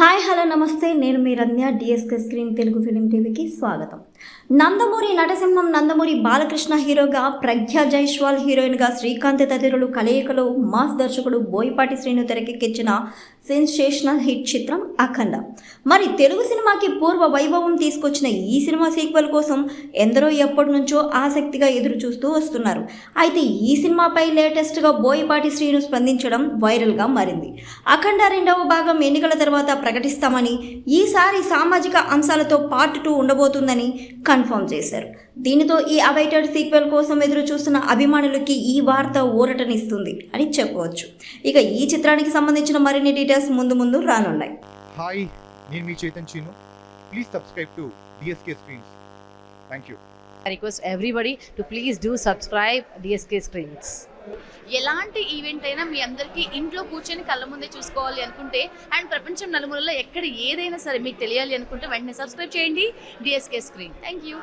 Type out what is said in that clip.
Hi hello నమస్తే, నేను మీ Ramya. DSK screen Telugu film టీవీకి స్వాగతం. నందమూరి నటసింహం నందమూరి బాలకృష్ణ హీరోగా, ప్రజ్ఞా జైస్వాల్ హీరోయిన్గా, శ్రీకాంత్ తదితరులు కలయికలో మాస్ దర్శకుడు బోయపాటి శ్రీను తెరకెక్కించిన సెన్సేషనల్ హిట్ చిత్రం అఖండ. మరి తెలుగు సినిమాకి పూర్వ వైభవం తీసుకొచ్చిన ఈ సినిమా సీక్వెల్ కోసం ఎందరో ఎప్పటి నుంచో ఆసక్తిగా ఎదురు చూస్తూ వస్తున్నారు. అయితే ఈ సినిమాపై లేటెస్ట్గా బోయపాటి శ్రీను స్పందించడం వైరల్గా మారింది. అఖండ 2వ భాగం ఎన్నికల తర్వాత ప్రకటిస్తామని, ఈసారి సామాజిక అంశాలతో పార్ట్ 2 ఉండబోతుందని కన్ఫర్మ్ చేశారు. దీనితో ఈ అవైటెడ్ సీక్వెల్ కోసం ఎదురు చూస్తున్న అభిమానులకి ఈ వార్త ఊరటనిస్తుంది అని చెప్పవచ్చు. ఇక ఈ చిత్రానికి సంబంధించిన మరిన్ని డీటెయిల్స్ ముందు రానున్నాయి. హాయ్, నేను మీ Chaitan Cheenu. Please subscribe to DSK screens. Thank you. I request everybody to please do subscribe DSK Screens. ఎలాంటి ఈవెంట్ అయినా మీ అందరికీ ఇంట్లో కూర్చొని కళ్ళ ముందే చూసుకోవాలి అనుకుంటే అండ్ ప్రపంచం నలుమూలలో ఎక్కడ ఏదైనా సరే మీకు తెలియాలి అనుకుంటే వెంటనే సబ్స్క్రైబ్ చేయండి డిఎస్కే స్క్రీన్. Thank you.